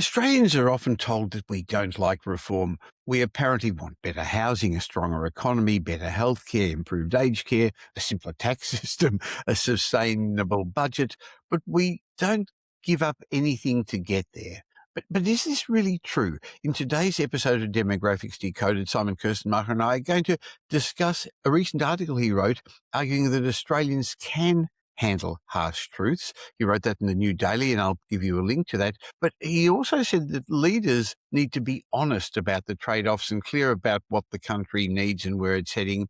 Australians are often told that we don't like reform. We apparently want better housing, a stronger economy, better healthcare, improved aged care, a simpler tax system, a sustainable budget, but we don't give up anything to get there. But is this really true? In today's episode of Demographics Decoded, Simon Kuestenmacher and I are going to discuss a recent article he wrote arguing that Australians can handle harsh truths. He wrote that in the New Daily, and I'll give you a link to that. But he also said that leaders need to be honest about the trade-offs and clear about what the country needs and where it's heading.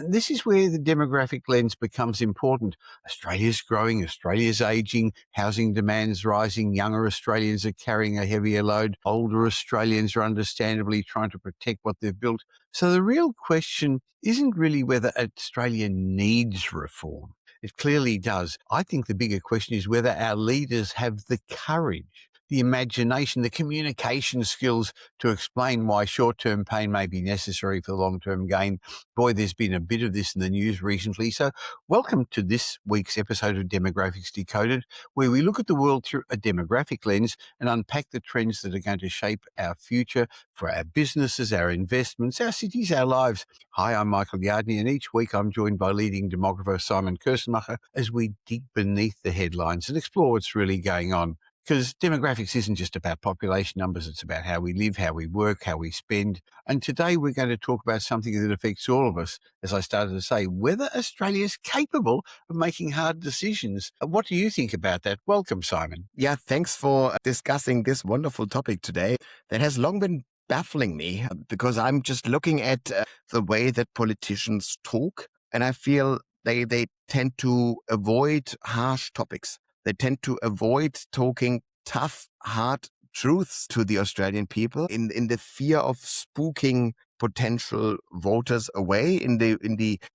This is where the demographic lens becomes important. Australia's growing, Australia's aging, housing demand's rising, younger Australians are carrying a heavier load, older Australians are understandably trying to protect what they've built. So the real question isn't really whether Australia needs reform. It clearly does. I think the bigger question is whether our leaders have the courage, the imagination, the communication skills to explain why short-term pain may be necessary for long-term gain. Boy, there's been a bit of this in the news recently. So welcome to this week's episode of Demographics Decoded, where we look at the world through a demographic lens and unpack the trends that are going to shape our future for our businesses, our investments, our cities, our lives. Hi, I'm Michael Yardney, and each week I'm joined by leading demographer Simon Kuestenmacher as we dig beneath the headlines and explore what's really going on. Because demographics isn't just about population numbers, it's about how we live, how we work, how we spend. And today we're going to talk about something that affects all of us, as I started to say, whether Australia is capable of making hard decisions. What do you think about that? Welcome, Simon. Yeah, thanks for discussing this wonderful topic today that has long been baffling me because I'm just looking at the way that politicians talk, and I feel they tend to avoid harsh topics. They tend to avoid talking tough, hard truths to the Australian people in the fear of spooking potential voters away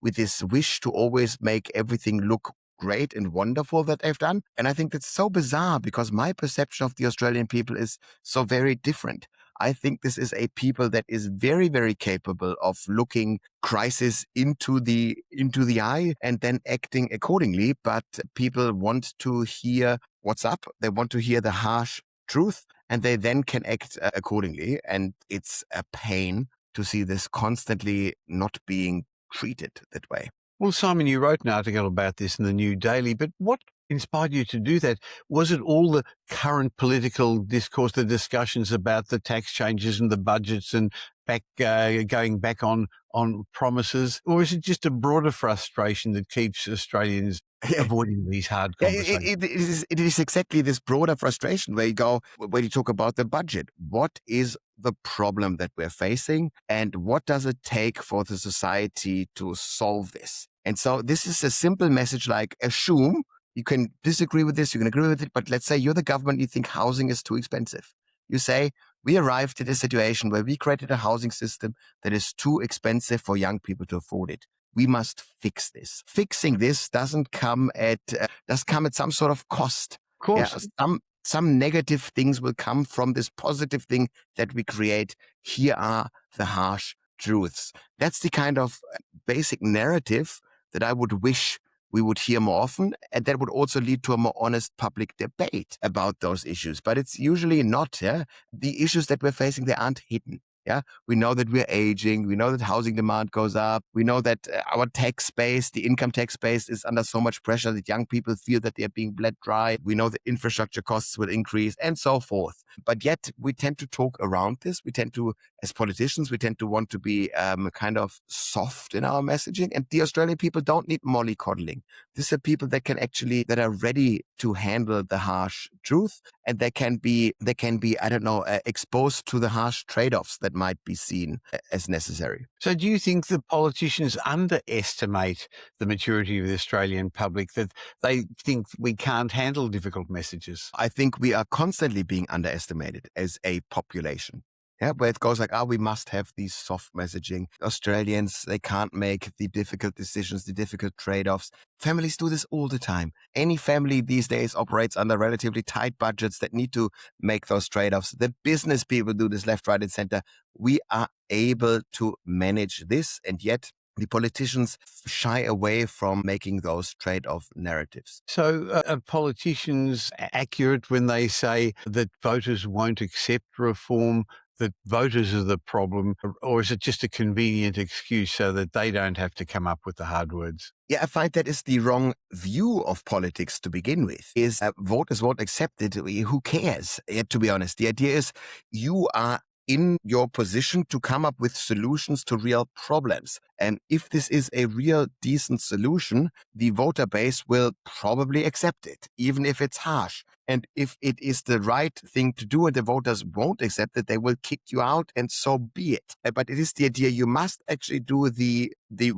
with this wish to always make everything look great and wonderful that they've done. And I think that's so bizarre because my perception of the Australian people is so very different. I think this is a people that is very, very capable of looking crisis into the eye and then acting accordingly. But people want to hear what's up. They want to hear the harsh truth, and they then can act accordingly. And it's a pain to see this constantly not being treated that way. Well, Simon, you wrote an article about this in the New Daily, but what inspired you to do that? Was it all the current political discourse, the discussions about the tax changes and the budgets and going back on promises, or is it just a broader frustration that keeps Australians avoiding these hard conversations? It is exactly this broader frustration where you talk about the budget. What is the problem that we're facing, and what does it take for the society to solve this? And so this is a simple message like assume. You can disagree with this, you can agree with it, but let's say you're the government, you think housing is too expensive. You say, we arrived at a situation where we created a housing system that is too expensive for young people to afford it. We must fix this. Fixing this does come at some sort of cost. Of course. Yeah, some negative things will come from this positive thing that we create. Here are the harsh truths. That's the kind of basic narrative that I would wish we would hear more often, and that would also lead to a more honest public debate about those issues. But it's usually not. Yeah? The issues that we're facing, they aren't hidden. Yeah, we know that we're aging. We know that housing demand goes up. We know that our tax base, the income tax base, is under so much pressure that young people feel that they're being bled dry. We know that infrastructure costs will increase and so forth. But yet we tend to talk around this. We tend to, as politicians, we tend to want to be kind of soft in our messaging. And the Australian people don't need mollycoddling. These are people that are ready to handle the harsh truth, and they can be exposed to the harsh trade-offs that might be seen as necessary. So do you think the politicians underestimate the maturity of the Australian public, that they think we can't handle difficult messages? I think we are constantly being underestimated as a population. Yeah, where it goes like, we must have these soft messaging. Australians, they can't make the difficult decisions, the difficult trade-offs. Families do this all the time. Any family these days operates under relatively tight budgets that need to make those trade-offs. The business people do this left, right, and center. We are able to manage this, and yet the politicians shy away from making those trade-off narratives. So are politicians accurate when they say that voters won't accept reform, that voters are the problem, or is it just a convenient excuse so that they don't have to come up with the hard words? Yeah, I find that is the wrong view of politics to begin with. Is voters won't accept it. Who cares? Yeah, to be honest, the idea is you are in your position to come up with solutions to real problems. And if this is a real decent solution, the voter base will probably accept it, even if it's harsh. And if it is the right thing to do and the voters won't accept it, they will kick you out, and so be it. But it is the idea you must actually do the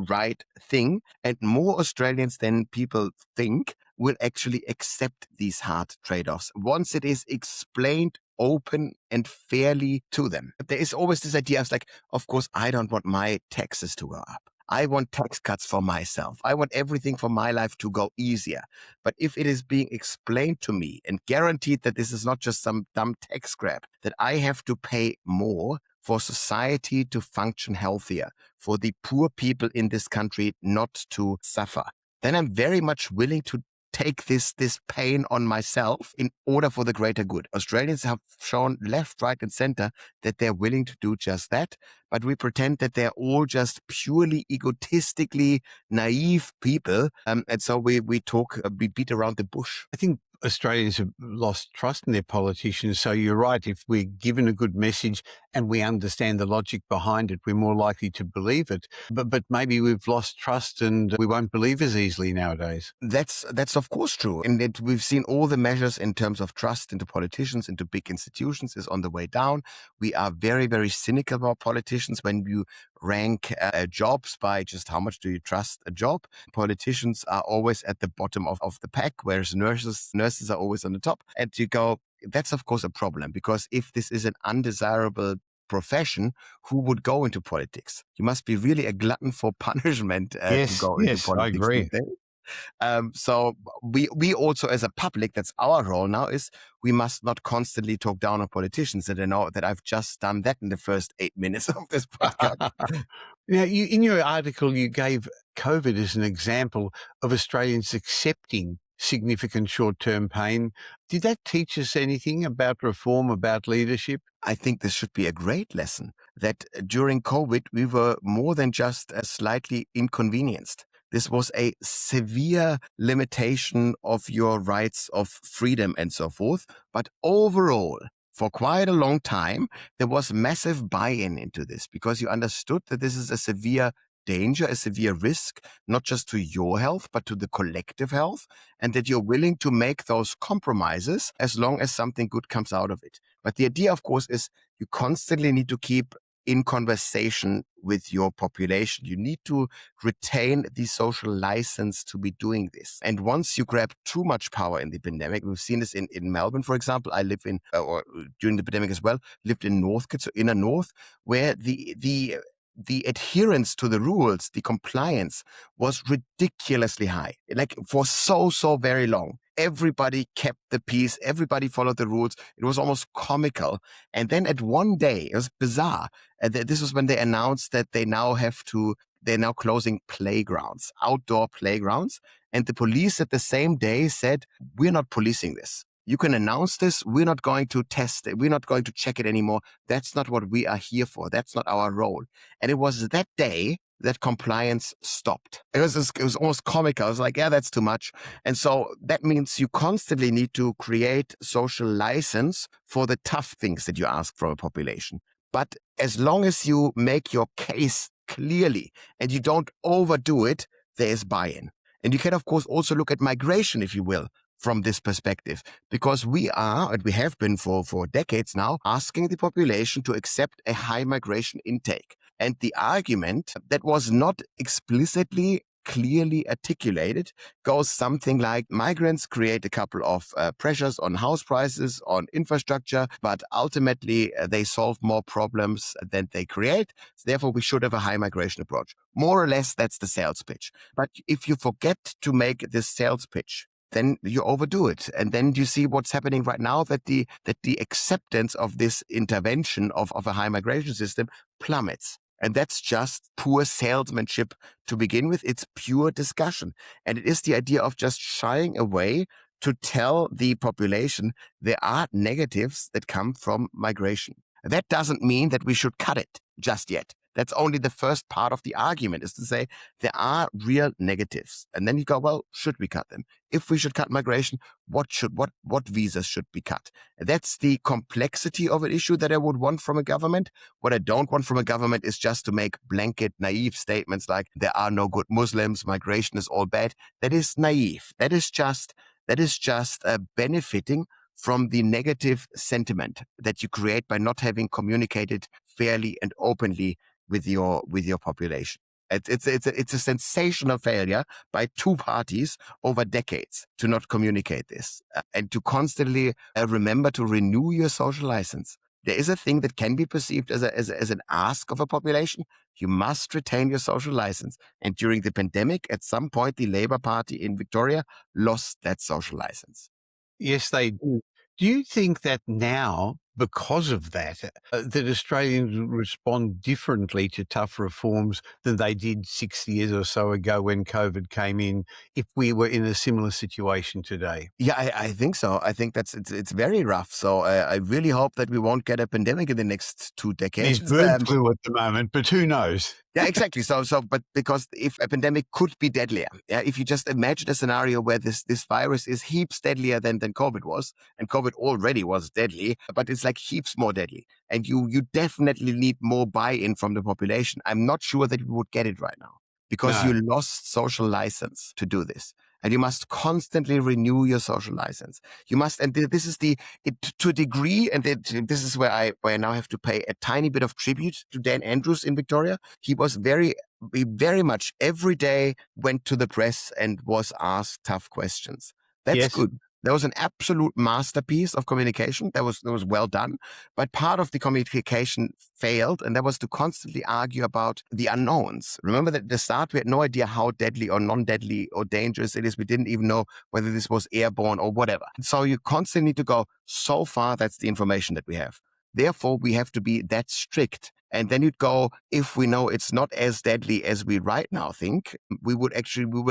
right thing. And more Australians than people think will actually accept these hard trade-offs once it is explained open and fairly to them. There is always this idea of like, of course, I don't want my taxes to go up. I want tax cuts for myself. I want everything for my life to go easier. But if it is being explained to me and guaranteed that this is not just some dumb tax grab, that I have to pay more for society to function healthier, for the poor people in this country not to suffer, then I'm very much willing to take this pain on myself in order for the greater good. Australians have shown left, right, and center that they're willing to do just that, but we pretend that they're all just purely egotistically naive people, and so we beat around the bush. I think Australians have lost trust in their politicians. So you're right. If we're given a good message and we understand the logic behind it, we're more likely to believe it. But maybe we've lost trust and we won't believe as easily nowadays. That's of course true. And we've seen all the measures in terms of trust into politicians, into big institutions is on the way down. We are very, very cynical about politicians when you rank jobs by just how much do you trust a job. Politicians are always at the bottom of the pack, whereas nurses are always on the top. And you go, that's of course a problem, because if this is an undesirable profession, who would go into politics? You must be really a glutton for punishment to go into Yes, I politics agree. these days. So we also, as a public, that's our role now, is we must not constantly talk down on politicians. And I know that I've just done that in the first 8 minutes of this podcast. Now, in your article, you gave COVID as an example of Australians accepting significant short-term pain. Did that teach us anything about reform, about leadership? I think this should be a great lesson, that during COVID, we were more than just slightly inconvenienced. This was a severe limitation of your rights of freedom and so forth. But overall, for quite a long time, there was massive buy-in into this, because you understood that this is a severe danger, a severe risk, not just to your health, but to the collective health, and that you're willing to make those compromises as long as something good comes out of it. But the idea, of course, is you constantly need to keep in conversation with your population. You need to retain the social license to be doing this. And once you grab too much power in the pandemic, we've seen this in Melbourne, for example. I live in, or during the pandemic as well, lived in Northcote, so inner north, where the adherence to the rules, the compliance was ridiculously high, like for so very long. Everybody kept the peace. Everybody followed the rules. It was almost comical. And then at one day, it was bizarre. This was when they announced that they're now closing playgrounds, outdoor playgrounds. And the police at the same day said, we're not policing this. You can announce this. We're not going to test it. We're not going to check it anymore. That's not what we are here for. That's not our role. And it was that day that compliance stopped. It was almost comical. I was like, yeah, that's too much. And so that means you constantly need to create social license for the tough things that you ask from a population. But as long as you make your case clearly and you don't overdo it, there is buy-in. And you can, of course, also look at migration, if you will, from this perspective, because we are, and we have been for decades now, asking the population to accept a high migration intake. And the argument that was not explicitly clearly articulated goes something like migrants create a couple of pressures on house prices, on infrastructure, but ultimately they solve more problems than they create. So therefore, we should have a high migration approach. More or less, that's the sales pitch. But if you forget to make this sales pitch, then you overdo it. And then you see what's happening right now, that the acceptance of this intervention of a high migration system plummets. And that's just poor salesmanship to begin with. It's pure discussion. And it is the idea of just shying away to tell the population there are negatives that come from migration. That doesn't mean that we should cut it just yet. That's only the first part of the argument, is to say there are real negatives. And then you go, well, should we cut them? If we should cut migration, what visas should be cut? That's the complexity of an issue that I would want from a government. What I don't want from a government is just to make blanket, naive statements like there are no good Muslims, migration is all bad. That is naive. That is just benefiting from the negative sentiment that you create by not having communicated fairly and openly with your population. It's a sensational failure by two parties over decades to not communicate this and to constantly remember to renew your social license. There is a thing that can be perceived as an ask of a population. You must retain your social license. And during the pandemic, at some point, the Labour Party in Victoria lost that social license. Yes, they do. Do you think that now, because of that, that Australians respond differently to tough reforms than they did 6 years or so ago when COVID came in, if we were in a similar situation today? Yeah, I think so. I think it's very rough. So I really hope that we won't get a pandemic in the next 2 decades. There's bird flu at the moment, but who knows? Yeah, exactly. But because if a pandemic could be deadlier, yeah, if you just imagine a scenario where this virus is heaps deadlier than COVID was, and COVID already was deadly, but it's like heaps more deadly, and you definitely need more buy-in from the population. I'm not sure that we would get it right now because No. you lost social license to do this. And you must constantly renew your social license. You must, and this is to a degree, and this is where I now have to pay a tiny bit of tribute to Dan Andrews in Victoria. He very much every day went to the press and was asked tough questions. That's Yes. good. That was an absolute masterpiece of communication. That was well done. But part of the communication failed, and that was to constantly argue about the unknowns. Remember that at the start, we had no idea how deadly or non-deadly or dangerous it is. We didn't even know whether this was airborne or whatever. So you constantly need to go, so far, that's the information that we have. Therefore, we have to be that strict. And then you'd go, if we know it's not as deadly as we right now think, we will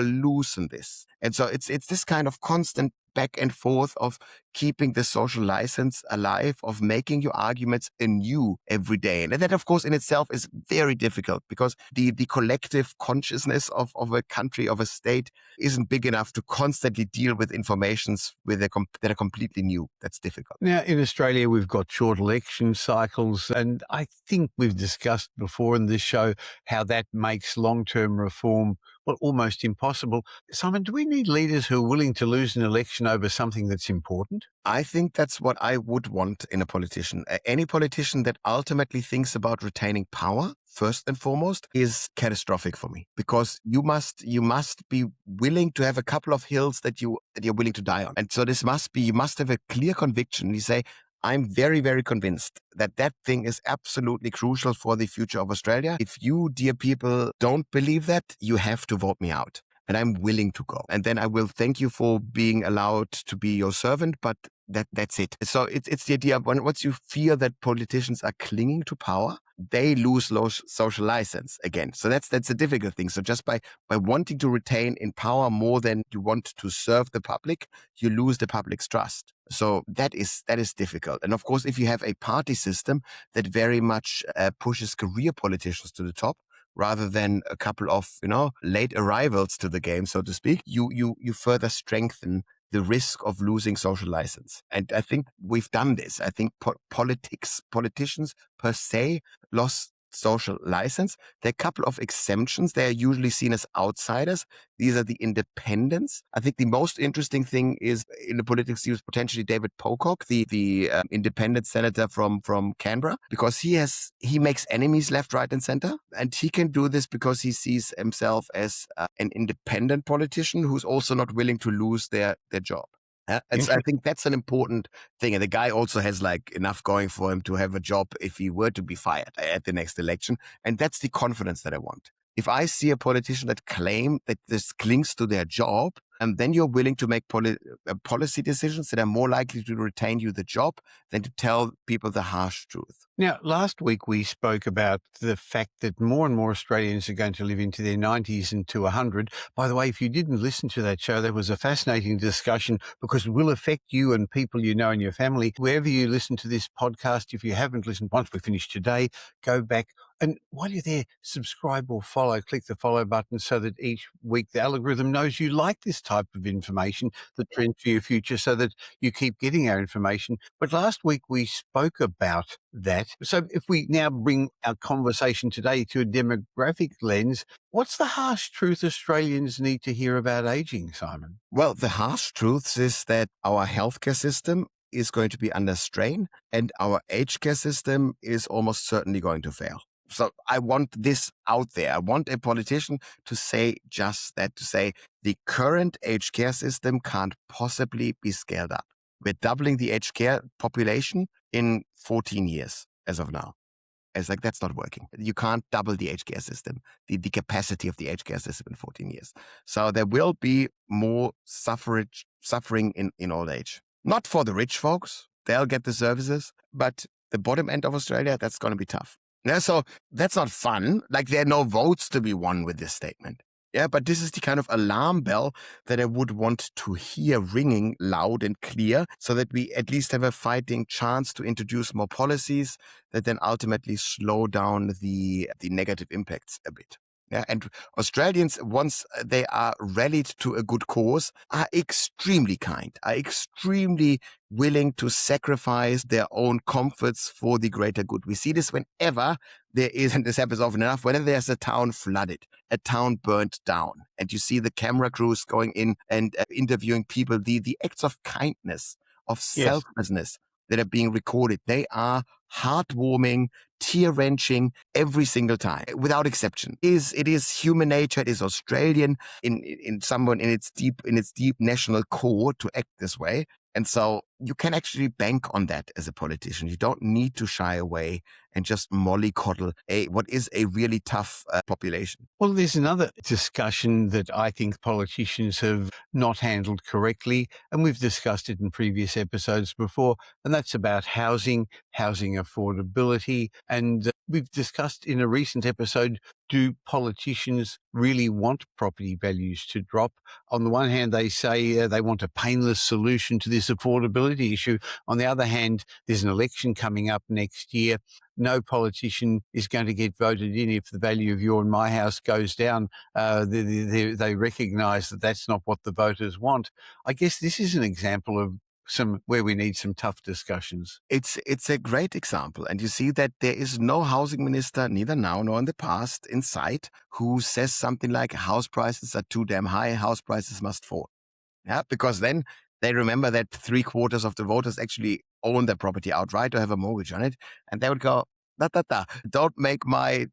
loosen this. And so it's this kind of constant back and forth of keeping the social license alive, of making your arguments anew every day. And that, of course, in itself is very difficult because the collective consciousness of a country, of a state, isn't big enough to constantly deal with informations that are completely new. That's difficult. Now, in Australia, we've got short election cycles, and I think we've discussed before in this show how that makes long-term reform, well, almost impossible. Simon, do we need leaders who are willing to lose an election over something that's important? I think that's what I would want in a politician. Any politician that ultimately thinks about retaining power, first and foremost, is catastrophic for me, because you must be willing to have a couple of hills that you're willing to die on. And so you must have a clear conviction. You say, I'm very, very convinced that thing is absolutely crucial for the future of Australia. If you, dear people, don't believe that, you have to vote me out. And I'm willing to go. And then I will thank you for being allowed to be your servant, but that's it. So it's the idea of once you fear that politicians are clinging to power, they lose social license again. So that's a difficult thing. So just by wanting to retain in power more than you want to serve the public, you lose the public's trust. So that is difficult. And of course, if you have a party system that very much pushes career politicians to the top, rather than a couple of, late arrivals to the game, so to speak, you further strengthen the risk of losing social license. And I think we've done this. I think politicians per se lost social license. There are a couple of exemptions. They are usually seen as outsiders. These are the independents. I think the most interesting thing is in the politics use potentially David Pocock, the independent senator from Canberra, because he makes enemies left, right, and center, and he can do this because he sees himself as an independent politician who's also not willing to lose their job. And so I think that's an important thing. And the guy also has enough going for him to have a job if he were to be fired at the next election. And that's the confidence that I want. If I see a politician that claim that this clings to their job, and then you're willing to make policy decisions that are more likely to retain you the job than to tell people the harsh truth. Now, last week we spoke about the fact that more and more Australians are going to live into their 90s and to 100. By the way, if you didn't listen to that show, that was a fascinating discussion because it will affect you and people you know in your family. Wherever you listen to this podcast, if you haven't listened, once we finish today, go back. And while you're there, subscribe or follow, click the follow button so that each week the algorithm knows you like this type of information, the trend for your future, so that you keep getting our information. But last week we spoke about that. So if we now bring our conversation today to a demographic lens, what's the harsh truth Australians need to hear about aging, Simon? Well, the harsh truth is that our healthcare system is going to be under strain and our aged care system is almost certainly going to fail. So I want this out there. I want a politician to say just that, to say the current aged care system can't possibly be scaled up. We're doubling the aged care population in 14 years as of now. It's like, that's not working. You can't double the aged care system, the capacity of the aged care system in 14 years. So there will be more suffering in old age. Not for the rich folks. They'll get the services. But the bottom end of Australia, that's going to be tough. Yeah, so that's not fun. Like, there are no votes to be won with this statement. Yeah, but this is the kind of alarm bell that I would want to hear ringing loud and clear so that we at least have a fighting chance to introduce more policies that then ultimately slow down the negative impacts a bit. Yeah, and Australians, once they are rallied to a good cause, are extremely kind, are extremely willing to sacrifice their own comforts for the greater good. We see this whenever there is, and this happens often enough, whenever there's a town flooded, a town burnt down, and you see the camera crews going in and interviewing people, the acts of kindness, of Yes. selflessness that are being recorded, they are heartwarming, tear-wrenching every single time, without exception. It is human nature, it is Australian in someone in its deep national core to act this way. And so you can actually bank on that as a politician. You don't need to shy away and just mollycoddle what is a really tough population. Well, there's another discussion that I think politicians have not handled correctly, and we've discussed it in previous episodes before, and that's about housing affordability. And we've discussed in a recent episode, do politicians really want property values to drop? On the one hand, they say they want a painless solution to this affordability issue. On the other hand, there's an election coming up next year. No politician is going to get voted in if the value of your and my house goes down. They recognise that that's not what the voters want. I guess this is an example of where we need some tough discussions. It's a great example. And you see that there is no housing minister, neither now nor in the past, in sight, who says something like house prices are too damn high, house prices must fall. Yeah, because then they remember that 3/4 of the voters actually own their property outright or have a mortgage on it. And they would go, don't make my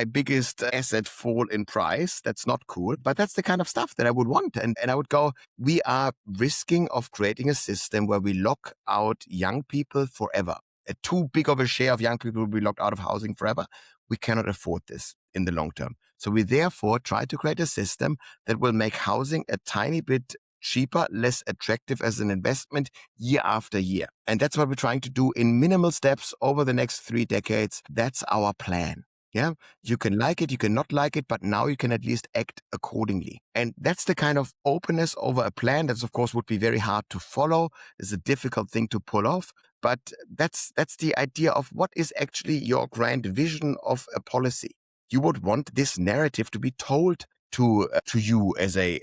biggest asset fall in price. That's not cool. But that's the kind of stuff that I would want. And I would go, we are risking of creating a system where we lock out young people forever. Too big of a share of young people will be locked out of housing forever. We cannot afford this in the long term. So we therefore try to create a system that will make housing a tiny bit cheaper, less attractive as an investment year after year. And that's what we're trying to do in minimal steps over the next 3 decades. That's our plan. Yeah, you can like it, you can not like it, but now you can at least act accordingly. And that's the kind of openness over a plan that, of course, would be very hard to follow. It's a difficult thing to pull off. But that's the idea of what is actually your grand vision of a policy. You would want this narrative to be told to you as a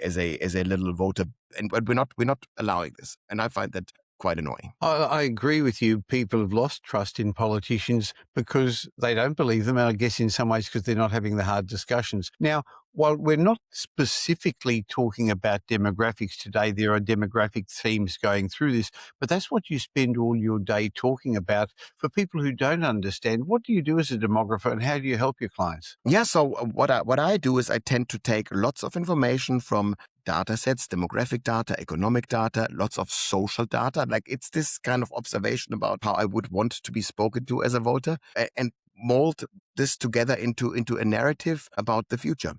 little voter, and we're not allowing this. And I find that quite annoying. I agree with you. People have lost trust in politicians because they don't believe them, and I guess in some ways because they're not having the hard discussions. Now, while we're not specifically talking about demographics today, there are demographic themes going through this, but that's what you spend all your day talking about. For people who don't understand, what do you do as a demographer and how do you help your clients? Yeah, so what I do is I tend to take lots of information from data sets, demographic data, economic data, lots of social data. Like, it's this kind of observation about how I would want to be spoken to as a voter, and mold this together into a narrative about the future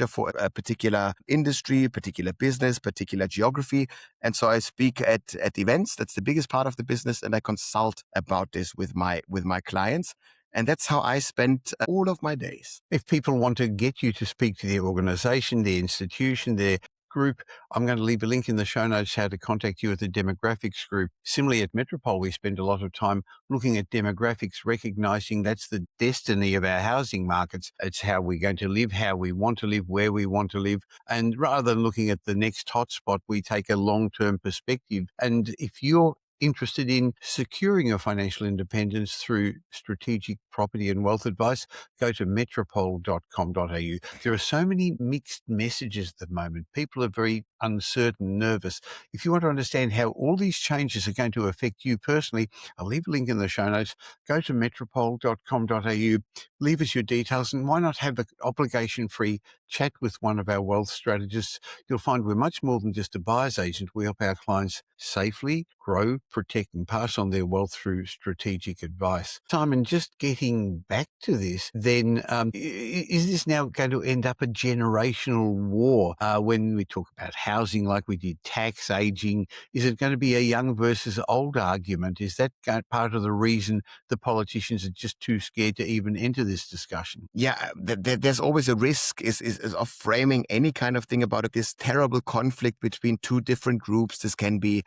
for a particular industry, particular business, particular geography. And so I speak at events. That's the biggest part of the business, and I consult about this with my clients. And that's how I spend all of my days. If people want to get you to speak to their organization, their institution, their group, I'm going to leave a link in the show notes how to contact you at the Demographics group. Similarly, at Metropole, we spend a lot of time looking at demographics, recognizing that's the destiny of our housing markets. It's how we're going to live, how we want to live, where we want to live. And rather than looking at the next hotspot, we take a long-term perspective. And if you're interested in securing your financial independence through strategic property and wealth advice, go to metropole.com.au. There are so many mixed messages at the moment. People are very uncertain, nervous. If you want to understand how all these changes are going to affect you personally, I'll leave a link in the show notes. Go to metropole.com.au, leave us your details, and why not have an obligation-free chat with one of our wealth strategists? You'll find we're much more than just a buyer's agent. We help our clients safely grow, protect, and pass on their wealth through strategic advice. Simon, just getting back to this, then is this now going to end up a generational war when we talk about housing like we did tax, aging? Is it going to be a young versus old argument? Is that part of the reason the politicians are just too scared to even enter this discussion? Yeah, there's always a risk is of framing any kind of thing about this terrible conflict between two different groups. This can be,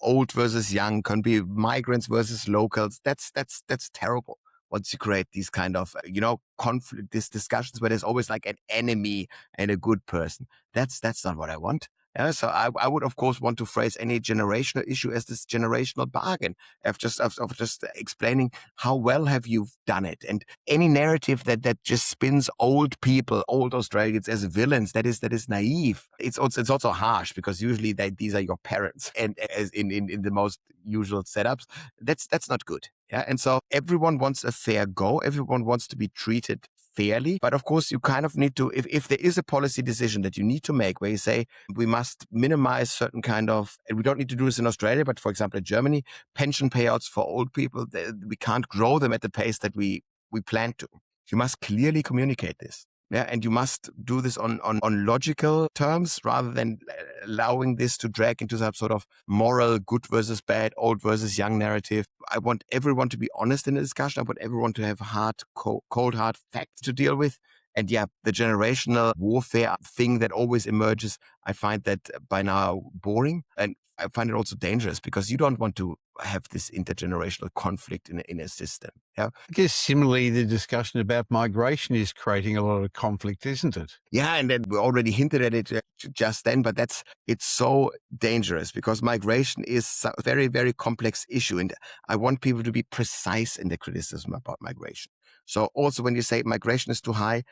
old versus young, can be migrants versus locals. That's terrible. Once you create these kind of, conflict, these discussions where there's always like an enemy and a good person. That's not what I want. Yeah, so I would, of course, want to phrase any generational issue as this generational bargain of just explaining how well have you done it. And any narrative that just spins old people, old Australians as villains, that is naive. It's also harsh because usually these are your parents, and as in the most usual setups, that's not good. Yeah, and so everyone wants a fair go. Everyone wants to be treated fairly. But of course, you kind of need to, if there is a policy decision that you need to make where you say we must minimize certain kind of, and we don't need to do this in Australia, but for example, in Germany, pension payouts for old people, we can't grow them at the pace that we plan to. You must clearly communicate this. Yeah, and you must do this on logical terms rather than allowing this to drag into some sort of moral good versus bad, old versus young narrative. I want everyone to be honest in the discussion. I want everyone to have cold hard facts to deal with. And yeah, the generational warfare thing that always emerges, I find that by now boring. And I find it also dangerous because you don't want to have this intergenerational conflict in a system. Yeah. I guess similarly, the discussion about migration is creating a lot of conflict, isn't it? Yeah, and then we already hinted at it just then, but it's so dangerous because migration is a very, very complex issue. And I want people to be precise in their criticism about migration. So also when you say migration is too high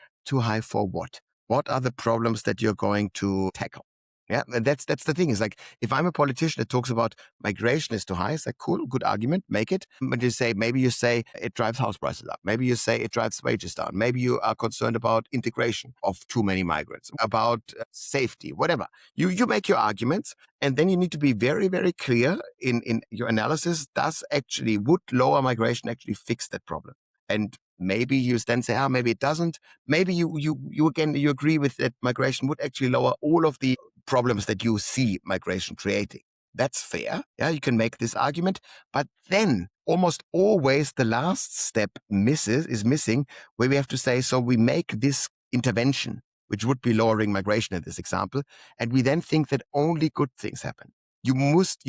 for what? What are the problems that you're going to tackle? Yeah, and that's the thing. Is like if I'm a politician that talks about migration is too high, it's like cool, good argument, make it. But maybe you say it drives house prices up. Maybe you say it drives wages down. Maybe you are concerned about integration of too many migrants, about safety, whatever. You make your arguments, and then you need to be very, very clear in your analysis. Would lower migration actually fix that problem? And maybe you then say, maybe it doesn't. Maybe you agree with that migration would actually lower all of the problems that you see migration creating. That's fair. Yeah, you can make this argument. But then almost always the last step is missing, where we have to say, so we make this intervention, which would be lowering migration in this example, and we then think that only good things happen. You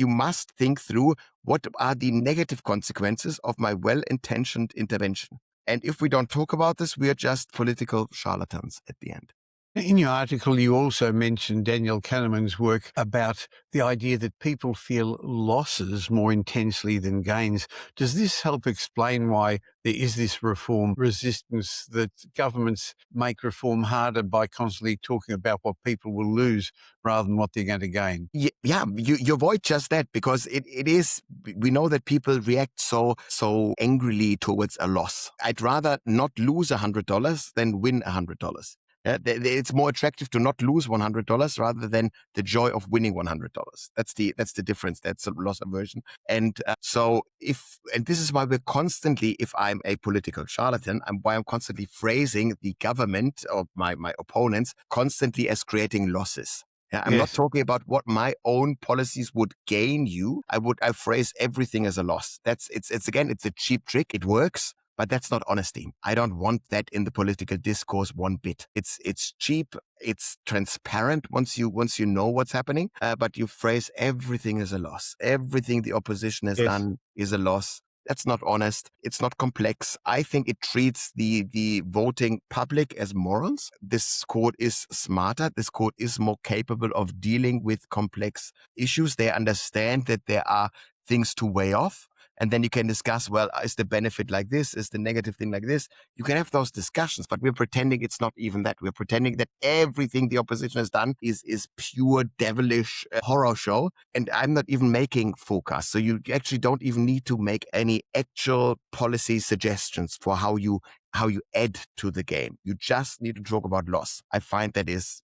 must think through what are the negative consequences of my well-intentioned intervention. And if we don't talk about this, we are just political charlatans at the end. In your article, you also mentioned Daniel Kahneman's work about the idea that people feel losses more intensely than gains. Does this help explain why there is this reform resistance, that governments make reform harder by constantly talking about what people will lose rather than what they're going to gain? Yeah, you avoid just that because it is, we know that people react so angrily towards a loss. I'd rather not lose $100 than win $100. Yeah, it's more attractive to not lose $100 rather than the joy of winning $100. That's the difference. That's a loss aversion. And and this is why we're constantly, if I'm a political charlatan, why I'm constantly phrasing the government or my opponents constantly as creating losses. Yeah, I'm not Yes. talking about what my own policies would gain you. I phrase everything as a loss. It's a cheap trick. It works, but that's not honesty. I don't want that in the political discourse one bit. It's cheap. It's transparent once you know what's happening. But you phrase everything as a loss. Everything the opposition has Yes. done is a loss. That's not honest. It's not complex. I think it treats the voting public as morons. This court is smarter. This court is more capable of dealing with complex issues. They understand that there are things to weigh off. And then you can discuss, well, is the benefit like this? Is the negative thing like this? You can have those discussions, but we're pretending it's not even that. We're pretending that everything the opposition has done is pure devilish horror show. And I'm not even making forecasts. So you actually don't even need to make any actual policy suggestions for how you add to the game. You just need to talk about loss. I find that is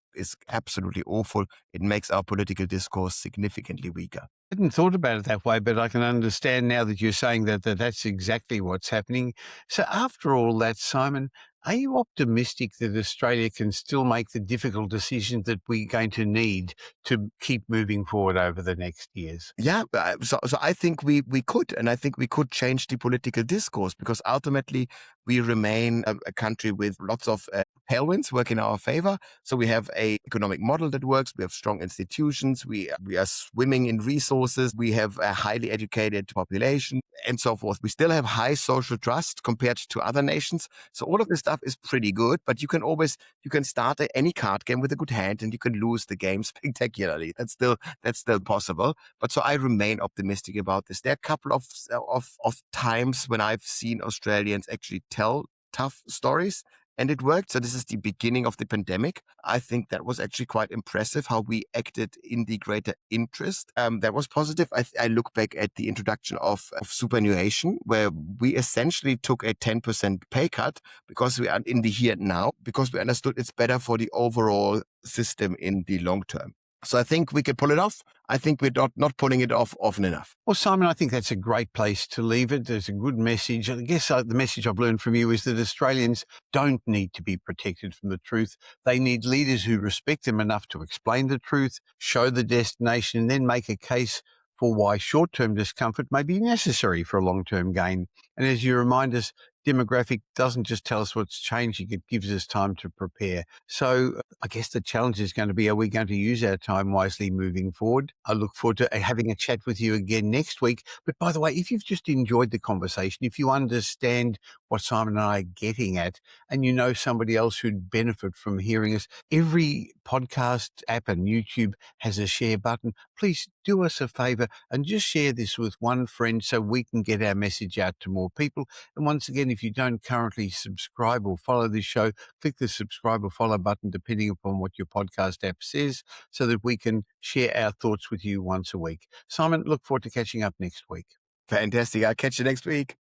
absolutely awful. It makes our political discourse significantly weaker. I hadn't thought about it that way, but I can understand now that you're saying that's exactly what's happening. So after all that, Simon, are you optimistic that Australia can still make the difficult decisions that we're going to need to keep moving forward over the next years? Yeah, so I think we could, and I think we could change the political discourse because ultimately we remain a country with lots of tailwinds work in our favor. So we have a economic model that works. We have strong institutions. We are swimming in resources. We have a highly educated population and so forth. We still have high social trust compared to other nations. So all of this stuff is pretty good, but you can start any card game with a good hand and you can lose the game spectacularly. That's still possible. But so I remain optimistic about this. There are a couple of times when I've seen Australians actually tell tough stories and it worked. So this is the beginning of the pandemic. I think that was actually quite impressive how we acted in the greater interest. That was positive. I look back at the introduction of superannuation, where we essentially took a 10% pay cut because we are in the here and now, because we understood it's better for the overall system in the long term. So I think we could pull it off. I think we're not pulling it off often enough. Well, Simon, I think that's a great place to leave it. There's a good message. I guess the message I've learned from you is that Australians don't need to be protected from the truth. They need leaders who respect them enough to explain the truth, show the destination, and then make a case for why short-term discomfort may be necessary for a long-term gain. And as you remind us, demographic doesn't just tell us what's changing, it gives us time to prepare. So I guess the challenge is going to be, are we going to use our time wisely moving forward? I look forward to having a chat with you again next week. But by the way, if you've just enjoyed the conversation, if you understand what Simon and I are getting at, and you know somebody else who'd benefit from hearing us, every podcast app and YouTube has a share button. Please do us a favor and just share this with one friend so we can get our message out to more people. And once again, if you don't currently subscribe or follow this show, click the subscribe or follow button depending upon what your podcast app says so that we can share our thoughts with you once a week. Simon, look forward to catching up next week. Fantastic. I'll catch you next week.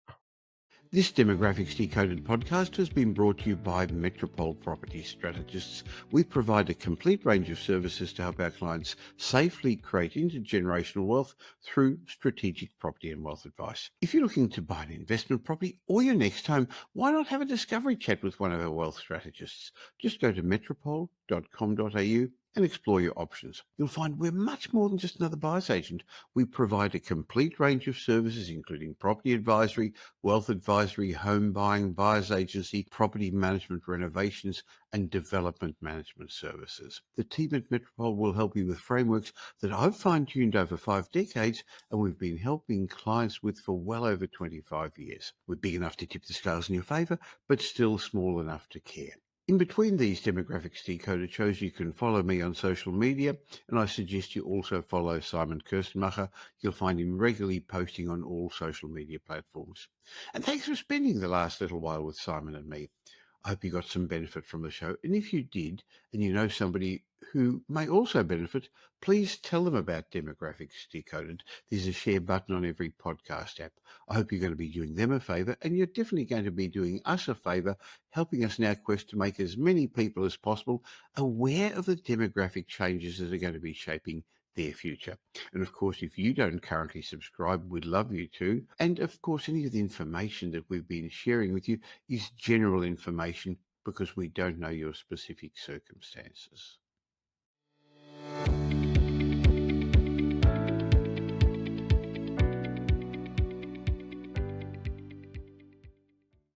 This Demographics Decoded podcast has been brought to you by Metropole Property Strategists. We provide a complete range of services to help our clients safely create intergenerational wealth through strategic property and wealth advice. If you're looking to buy an investment property or your next home, why not have a discovery chat with one of our wealth strategists? Just go to metropole.com.au and explore your options. You'll find we're much more than just another buyer's agent. We provide a complete range of services, including property advisory, wealth advisory, home buying, buyer's agency, property management, renovations, and development management services. The team at Metropole will help you with frameworks that I've fine-tuned over 5 decades, and we've been helping clients with for well over 25 years. We're big enough to tip the scales in your favour, but still small enough to care. In between these Demographics Decoded shows, you can follow me on social media, and I suggest you also follow Simon Kuestenmacher. You'll find him regularly posting on all social media platforms. And thanks for spending the last little while with Simon and me. I hope you got some benefit from the show. And if you did, and you know somebody who may also benefit, please tell them about Demographics Decoded. There's a share button on every podcast app. I hope you're going to be doing them a favour, and you're definitely going to be doing us a favour, helping us in our quest to make as many people as possible aware of the demographic changes that are going to be shaping their future. And of course, if you don't currently subscribe, we'd love you to. And of course, any of the information that we've been sharing with you is general information because we don't know your specific circumstances.